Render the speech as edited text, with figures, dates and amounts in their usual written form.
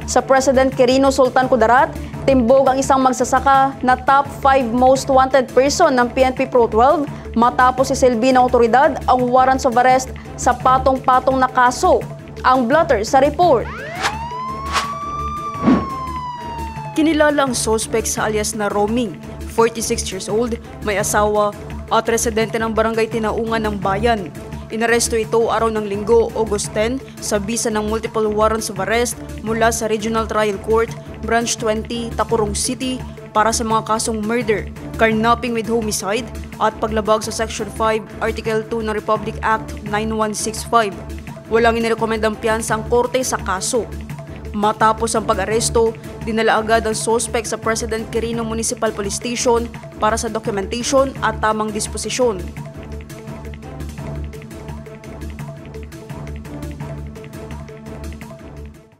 Sa President Quirino Sultan Kudarat, timbog ang isang magsasaka na top 5 most wanted person ng PNP Pro 12 matapos isilbi ng otoridad ang warrants of arrest sa patong-patong na kaso. Ang blotter sa report. Kinilala ang suspect sa alias na Roaming, 46 years old, may asawa at residente ng barangay Tinaungan ng Bayan. Inaresto ito araw ng Linggo, August 10, sa bisa ng multiple warrants of arrest mula sa Regional Trial Court, Branch 20, Tacurong City para sa mga kasong murder, carnapping with homicide at paglabag sa Section 5, Article 2 ng Republic Act 9165. Walang inirekomendang piyansa ang korte sa kaso. Matapos ang pag-aresto, dinala agad ang suspect sa President Quirino Municipal Police Station para sa documentation at tamang disposisyon.